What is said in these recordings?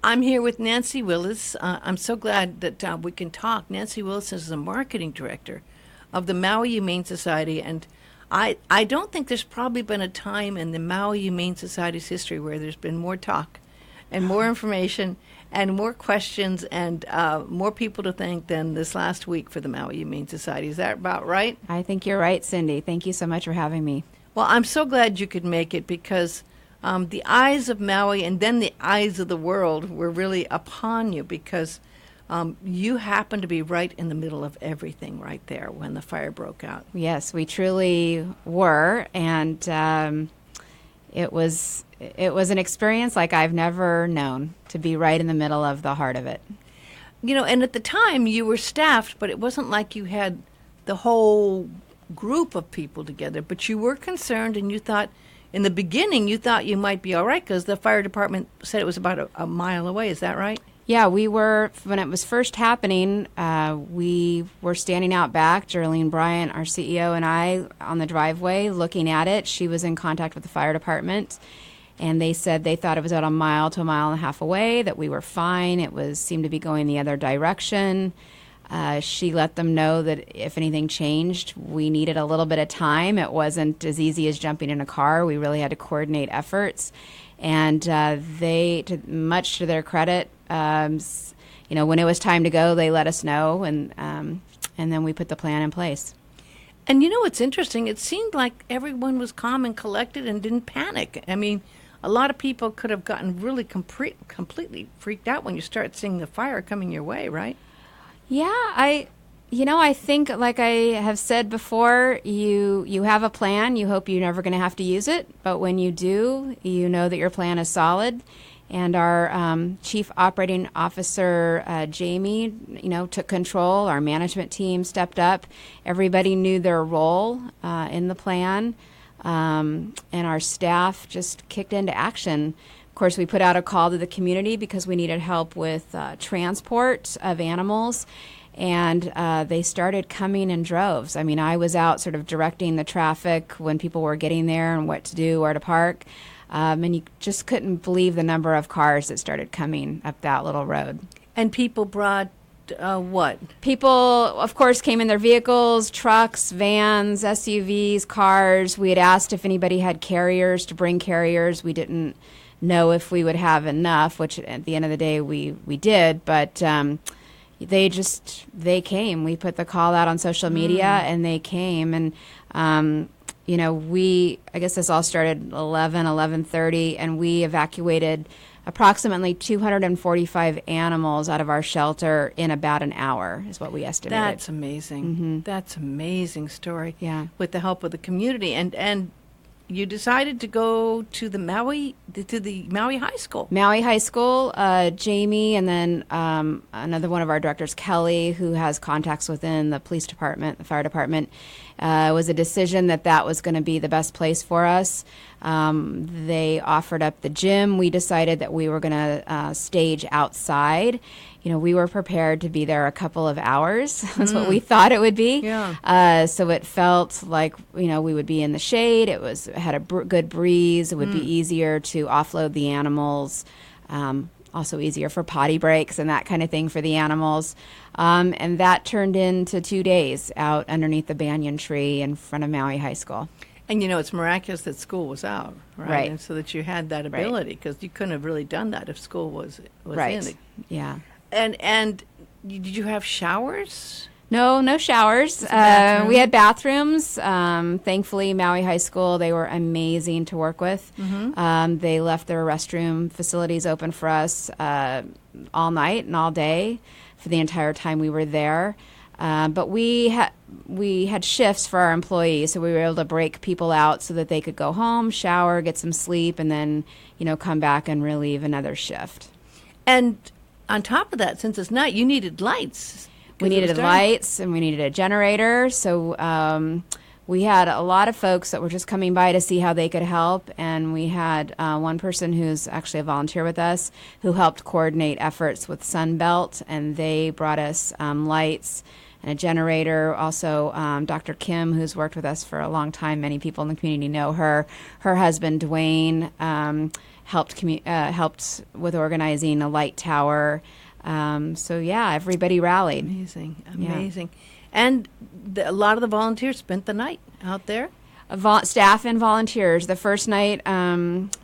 I'm here with Nancy Willis. I'm so glad that we can talk. Nancy Willis is the marketing director of the Maui Humane Society, and I don't think there's probably been a time in the Maui Humane Society's history where there's been more talk and more information and more questions and more people to thank than this last week for the Maui Humane Society. Is that about right? I think you're right, Cindy. Thank you so much for having me. Well, I'm so glad you could make it because the eyes of Maui and then the eyes of the world were really upon you because you happened to be right in the middle of everything right there when the fire broke out. Yes, we truly were, and it was an experience like I've never known, to be right in the middle of the heart of it. You know, and at the time you were staffed, but it wasn't like you had the whole group of people together, but you were concerned and you thought, in the beginning, you thought you might be all right because the fire department said it was about a mile away. Is that right? Yeah, we were, when it was first happening, we were standing out back, Geraldine Bryant, our CEO, and I, on the driveway looking at it. She was in contact with the fire department, and they said they thought it was about a mile to a mile and a half away, that we were fine. It seemed to be going the other direction. She let them know that if anything changed, we needed a little bit of time. It wasn't as easy as jumping in a car. We really had to coordinate efforts. And they, much to their credit, when it was time to go, they let us know, and then we put the plan in place. And you know what's interesting? It seemed like everyone was calm and collected and didn't panic. I mean, a lot of people could have gotten really completely freaked out when you start seeing the fire coming your way, right? Yeah, I think, like I have said before, you have a plan. You hope you're never going to have to use it. But when you do, you know that your plan is solid. And our Chief Operating Officer, Jamie, took control. Our management team stepped up. Everybody knew their role in the plan. And our staff just kicked into action. Of course, we put out a call to the community because we needed help with transport of animals, and they started coming in droves. I mean, I was out sort of directing the traffic when people were getting there and what to do, where to park, and you just couldn't believe the number of cars that started coming up that little road. And people brought what? People, of course, came in their vehicles, trucks, vans, SUVs, cars. We had asked if anybody had carriers to bring carriers. We didn't know if we would have enough, which at the end of the day we did, but they came. We put the call out on social media and they came, and I guess this all started 11:30, and we evacuated approximately 245 animals out of our shelter in about an hour, is what we estimated. That's amazing. Mm-hmm. That's an amazing story. Yeah. With the help of the community, and you decided to go to the Maui High School. Maui High School, Jamie, and then another one of our directors, Kelly, who has contacts within the police department, the fire department. It was a decision that was going to be the best place for us. They offered up the gym. We decided that we were going to stage outside. We were prepared to be there a couple of hours. That's what we thought it would be. Yeah. So it felt like, we would be in the shade. It had a good breeze. It would be easier to offload the animals. Also easier for potty breaks and that kind of thing for the animals. And that turned into 2 days out underneath the banyan tree in front of Maui High School. And it's miraculous that school was out, right? Right. And so that you had that ability, because you couldn't have really done that if school was right. in it. Yeah. And did you have showers? No showers. We had bathrooms. Thankfully, Maui High School, they were amazing to work with. Mm-hmm. They left their restroom facilities open for us all night and all day for the entire time we were there. But we had shifts for our employees, so we were able to break people out so that they could go home, shower, get some sleep, and then come back and relieve another shift. And on top of that, since it's night, you needed lights. We needed lights and we needed a generator. So we had a lot of folks that were just coming by to see how they could help. And we had one person who's actually a volunteer with us who helped coordinate efforts with Sunbelt. And they brought us lights and a generator. Also, Dr. Kim, who's worked with us for a long time. Many people in the community know her. Her husband, Dwayne, helped with organizing a light tower. So yeah, everybody rallied. Amazing. And a lot of the volunteers spent the night out there. Staff and volunteers. The first night,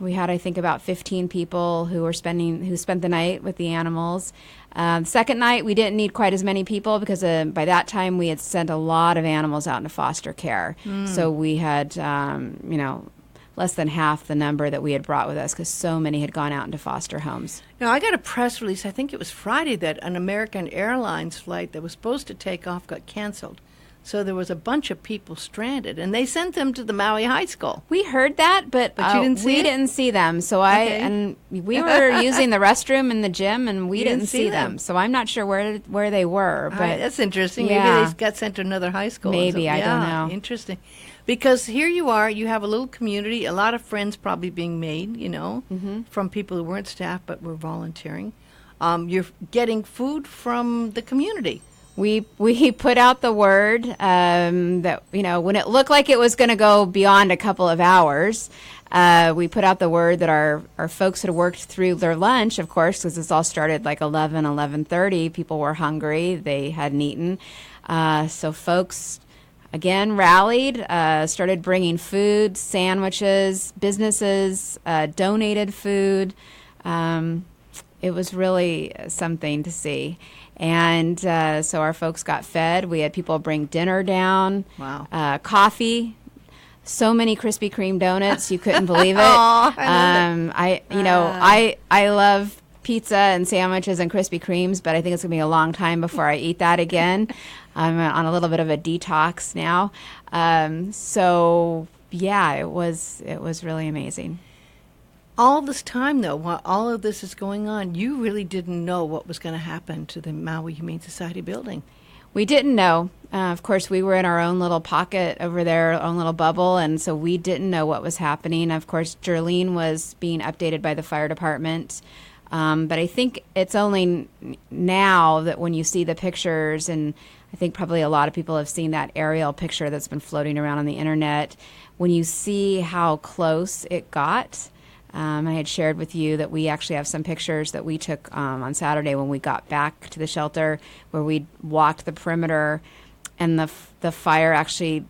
we had, I think, about 15 people who spent the night with the animals. The second night, we didn't need quite as many people because by that time we had sent a lot of animals out into foster care. So we had, less than half the number that we had brought with us because so many had gone out into foster homes. Now, I got a press release, I think it was Friday, that an American Airlines flight that was supposed to take off got canceled. So there was a bunch of people stranded, and they sent them to the Maui High School. We heard that, but you didn't see we it? didn't see them. So and we were using the restroom in the gym, and we didn't see them. So I'm not sure where they were. But that's interesting. Yeah. Maybe they got sent to another high school. Maybe, I don't know. Interesting. Because here you are, you have a little community, a lot of friends probably being made, from people who weren't staff but were volunteering. You're getting food from the community. We put out the word that, when it looked like it was going to go beyond a couple of hours, we put out the word that our folks had worked through their lunch, of course, because this all started like 11:30. People were hungry. They hadn't eaten. So folks, again, rallied, started bringing food, sandwiches, businesses donated food. It was really something to see. And so our folks got fed. We had people bring dinner down. Wow. Coffee. So many Krispy Kreme donuts, you couldn't believe it. I love pizza and sandwiches and Krispy Kremes, but I think it's going to be a long time before I eat that again. I'm on a little bit of a detox now. So yeah, it was really amazing. All this time, though, while all of this is going on, you really didn't know what was going to happen to the Maui Humane Society building. We didn't know. Of course, we were in our own little pocket over there, our own little bubble, and so we didn't know what was happening. Of course, Jerlene was being updated by the fire department. But I think it's only now that when you see the pictures, and I think probably a lot of people have seen that aerial picture that's been floating around on the internet, when you see how close it got. I had shared with you that we actually have some pictures that we took on Saturday when we got back to the shelter, where we walked the perimeter, and the fire actually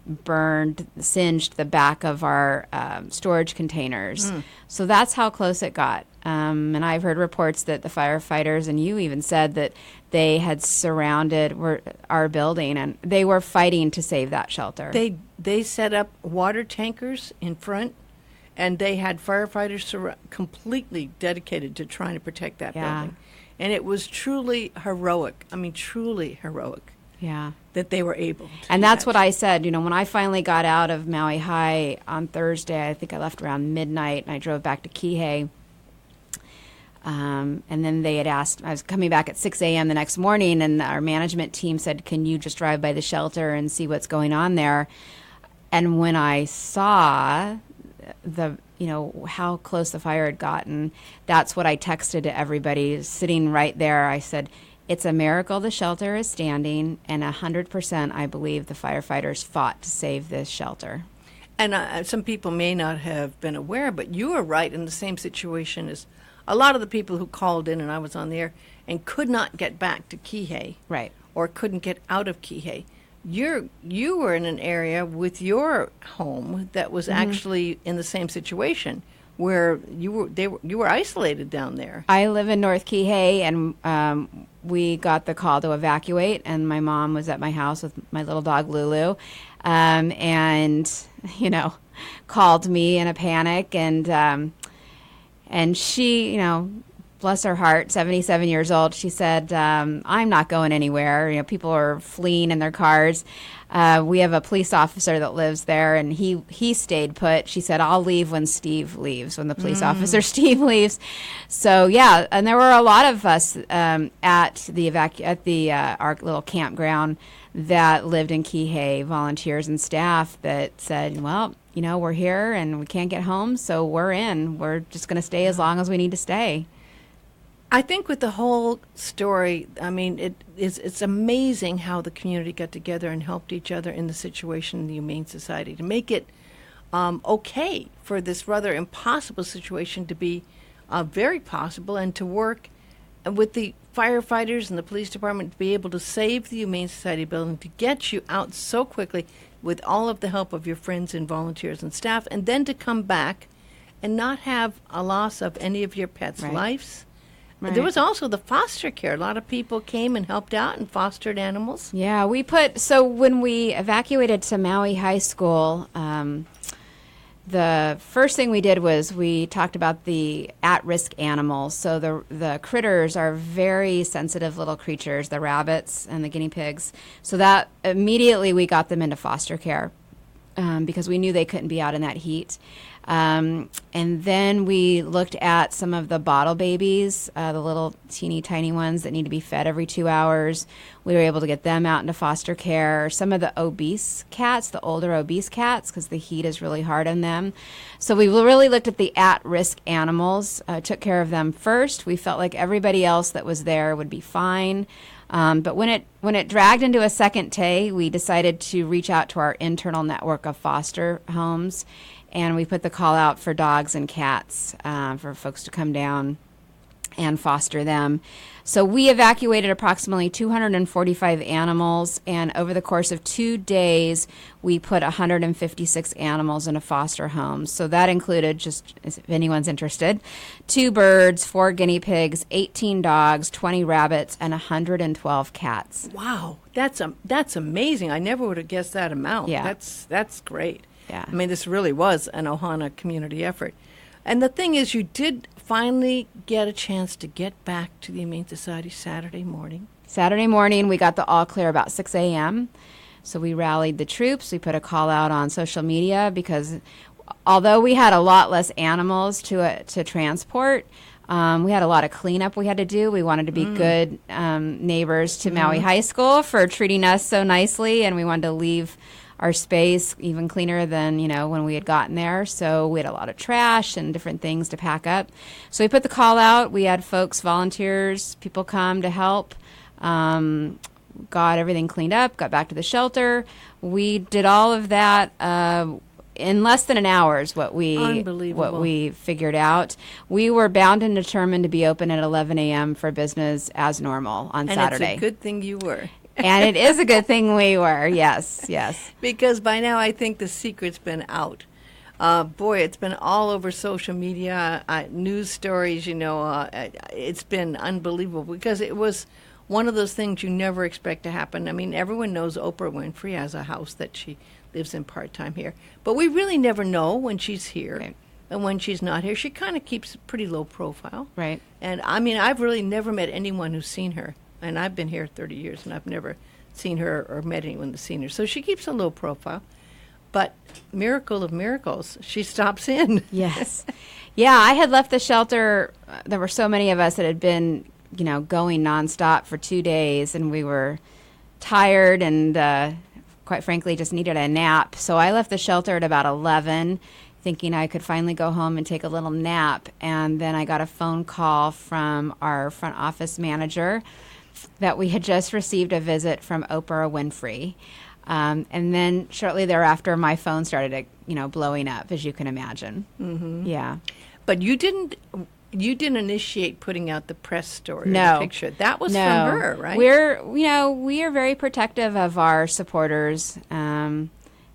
singed the back of our storage containers. So that's how close it got. And I've heard reports that the firefighters, and you even said that they had surrounded our building, and they were fighting to save that shelter. They set up water tankers in front, and they had firefighters completely dedicated to trying to protect that building. And it was truly heroic. I mean, truly heroic. Yeah. That they were able to. And that's what I said. When I finally got out of Maui High on Thursday, I think I left around midnight, and I drove back to Kihei. And then they had asked, I was coming back at 6 a.m. the next morning, and our management team said, can you just drive by the shelter and see what's going on there? And when I saw how close the fire had gotten, that's what I texted to everybody sitting right there. I said, it's a miracle the shelter is standing, and 100% I believe the firefighters fought to save this shelter. And some people may not have been aware, but you were right in the same situation as a lot of the people who called in, and I was on the air, and could not get back to Kihei. Right. Or couldn't get out of Kihei. You were in an area with your home that was actually in the same situation, where you were isolated down there. I live in North Kihei, and we got the call to evacuate, and my mom was at my house with my little dog Lulu, and called me in a panic, and she, bless her heart, 77 years old, she said, I'm not going anywhere. People are fleeing in their cars. We have a police officer that lives there, and he stayed put. She said, I'll leave when Steve leaves, when the police officer Steve leaves. So, yeah, and there were a lot of us at our little campground that lived in Kihei, volunteers and staff that said, well, we're here and we can't get home, so we're in. We're just going to stay as long as we need to stay. I think with the whole story, I mean, it's amazing how the community got together and helped each other in the situation in the Humane Society to make it okay for this rather impossible situation to be very possible, and to work with the firefighters and the police department to be able to save the Humane Society building, to get you out so quickly with all of the help of your friends and volunteers and staff, and then to come back and not have a loss of any of your pets' lives. Right. There was also the foster care. A lot of people came and helped out and fostered animals. Yeah, so when we evacuated to Maui High School, the first thing we did was we talked about the at-risk animals. So the critters are very sensitive little creatures, the rabbits and the guinea pigs. So that immediately we got them into foster care because we knew they couldn't be out in that heat. And then we looked at some of the bottle babies, the little teeny tiny ones that need to be fed every 2 hours. We were able to get them out into foster care. Some of the obese cats, the older obese cats, because the heat is really hard on them. So we really looked at the at-risk animals, took care of them first. We felt like everybody else that was there would be fine. But when it dragged into a second day, we decided to reach out to our internal network of foster homes. And we put the call out for dogs and cats for folks to come down and foster them. So we evacuated approximately 245 animals, and over the course of 2 days, we put 156 animals into foster homes. So that included, just if anyone's interested, 2 birds, 4 guinea pigs, 18 dogs, 20 rabbits, and 112 cats. Wow, that's amazing. I never would have guessed that amount. Yeah. That's great. Yeah. I mean, this really was an Ohana community effort. And the thing is, you did finally get a chance to get back to the Humane Society Saturday morning. Saturday morning, we got the all clear about 6 a.m. So we rallied the troops. We put a call out on social media because although we had a lot less animals to transport, we had a lot of cleanup we had to do. We wanted to be good neighbors to Maui High School for treating us so nicely, and we wanted to leave our space even cleaner than, when we had gotten there. So we had a lot of trash and different things to pack up. So we put the call out. We had folks, volunteers, people come to help. Got everything cleaned up, got back to the shelter. We did all of that in less than an hour is what we figured out. We were bound and determined to be open at 11 a.m. for business as normal on Saturday. And it's a good thing you were. And it is a good thing we were, yes. Because by now I think the secret's been out. Boy, it's been all over social media, news stories, it's been unbelievable because it was one of those things you never expect to happen. I mean, everyone knows Oprah Winfrey has a house that she lives in part-time here. But we really never know when she's here. Right. And when she's not here, she kind of keeps a pretty low profile. Right. And, I mean, I've really never met anyone who's seen her. And I've been here 30 years, and I've never seen her or met anyone that's seen her. So she keeps a low profile. But miracle of miracles, she stops in. Yes. Yeah, I had left the shelter. There were so many of us that had been, going nonstop for 2 days, and we were tired and, quite frankly, just needed a nap. So I left the shelter at about 11, thinking I could finally go home and take a little nap. And then I got a phone call from our front office manager that we had just received a visit from Oprah Winfrey. And then shortly thereafter, my phone started, blowing up, as you can imagine. Mm-hmm. Yeah. But you didn't initiate putting out the press story, no. Or the picture. That was from her, right? We are very protective of our supporters. And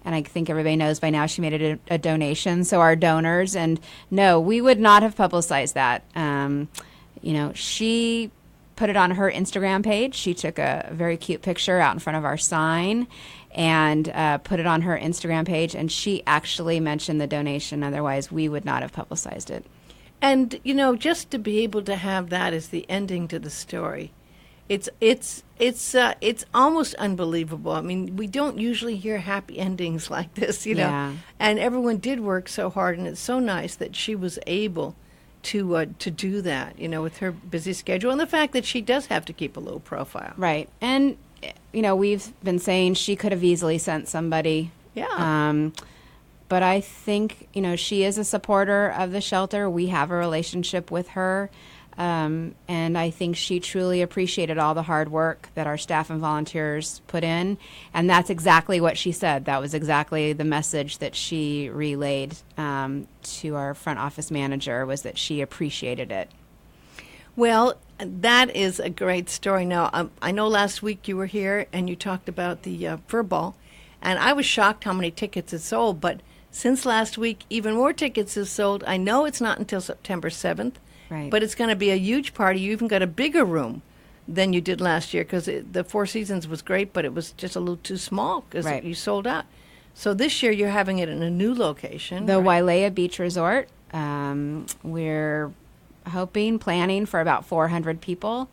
I think everybody knows by now she made a donation. So our donors, and no, we would not have publicized that. She put it on her Instagram page. She took a very cute picture out in front of our sign and put it on her Instagram page. And she actually mentioned the donation. Otherwise, we would not have publicized it. And, just to be able to have that as the ending to the story, it's almost unbelievable. I mean, we don't usually hear happy endings like this, Yeah. And everyone did work so hard, and it's so nice that she was able to do that, with her busy schedule and the fact that she does have to keep a low profile. Right. And, we've been saying she could have easily sent somebody. Yeah. But I think, she is a supporter of the shelter. We have a relationship with her. And I think she truly appreciated all the hard work that our staff and volunteers put in. And that's exactly what she said. That was exactly the message that she relayed to our front office manager, was that she appreciated it. Well, that is a great story. Now, I know last week you were here and you talked about the fur ball, and I was shocked how many tickets it sold. But since last week, even more tickets have sold. I know it's not until September 7th. Right. But it's going to be a huge party. You even got a bigger room than you did last year, because the Four Seasons was great, but it was just a little too small because you sold out. So this year you're having it in a new location. The Wailea Beach Resort. We're planning for about 400 people.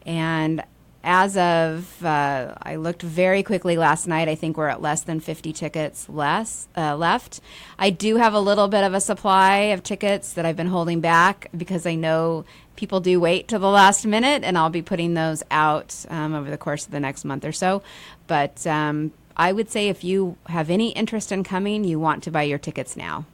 And as of, I looked very quickly last night, I think we're at less than 50 tickets left. I do have a little bit of a supply of tickets that I've been holding back, because I know people do wait till the last minute, and I'll be putting those out over the course of the next month or so. But I would say if you have any interest in coming, you want to buy your tickets now.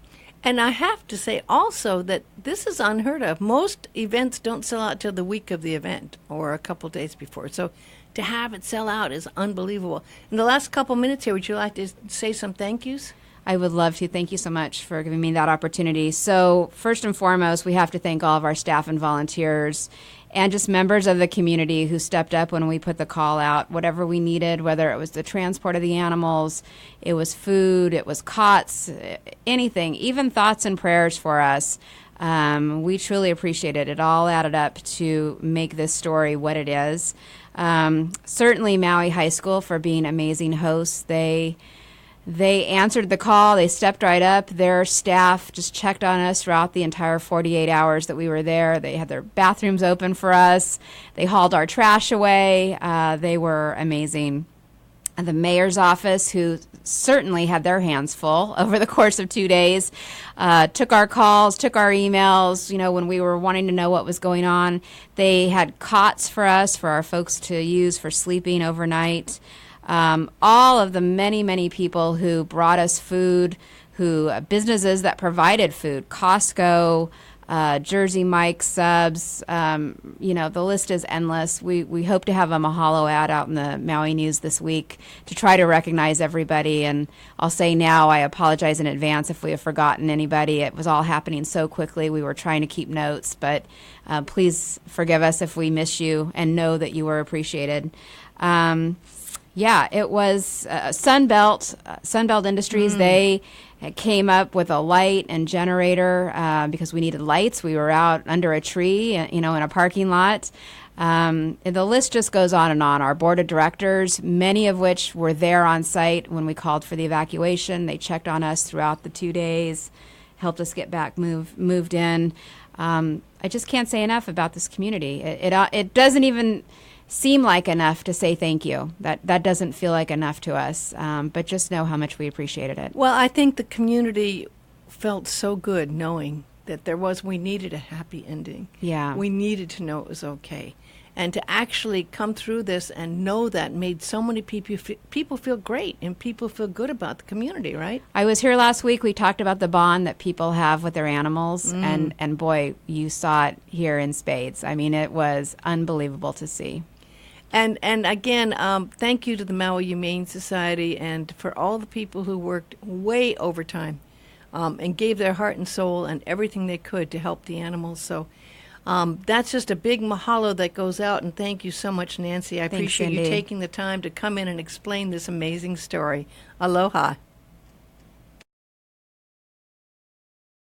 And I have to say also that this is unheard of. Most events don't sell out till the week of the event or a couple days before. So to have it sell out is unbelievable. In the last couple minutes here, would you like to say some thank yous? I would love to. Thank you so much for giving me that opportunity. So first and foremost, we have to thank all of our staff and volunteers and just members of the community who stepped up when we put the call out. Whatever we needed, whether it was the transport of the animals, it was food, it was cots, anything, even thoughts and prayers for us. We truly appreciate it. It all added up to make this story what it is. Certainly Maui High School for being amazing hosts. They answered the call. They stepped right up. Their staff just checked on us throughout the entire 48 hours that we were there. They had their bathrooms open for us. They hauled our trash away. They were amazing. And the mayor's office, who certainly had their hands full over the course of 2 days, took our calls, took our emails, when we were wanting to know what was going on. They had cots for us, for our folks to use for sleeping overnight. All of the many, many people who brought us food, businesses that provided food, Costco, Jersey Mike subs, the list is endless. We hope to have a mahalo ad out in the Maui News this week to try to recognize everybody. And I'll say now, I apologize in advance if we have forgotten anybody. It was all happening so quickly. We were trying to keep notes, but please forgive us if we miss you, and know that you were appreciated. It was Sunbelt Industries. They came up with a light and generator because we needed lights. We were out under a tree, in a parking lot. And the list just goes on and on. Our board of directors, many of which were there on site when we called for the evacuation. They checked on us throughout the 2 days, helped us get back moved in. I just can't say enough about this community. It doesn't even seem like enough to say thank you. That doesn't feel like enough to us, but just know how much we appreciated it. Well, I think the community felt so good knowing that we needed a happy ending. Yeah. We needed to know it was okay. And to actually come through this and know that made so many people feel great, and people feel good about the community, right? I was here last week. We talked about the bond that people have with their animals, and boy, you saw it here in spades. I mean, it was unbelievable to see. And again, thank you to the Maui Humane Society and for all the people who worked way overtime and gave their heart and soul and everything they could to help the animals. So that's just a big mahalo that goes out, and thank you so much, Nancy. I appreciate you taking the time to come in and explain this amazing story. Aloha.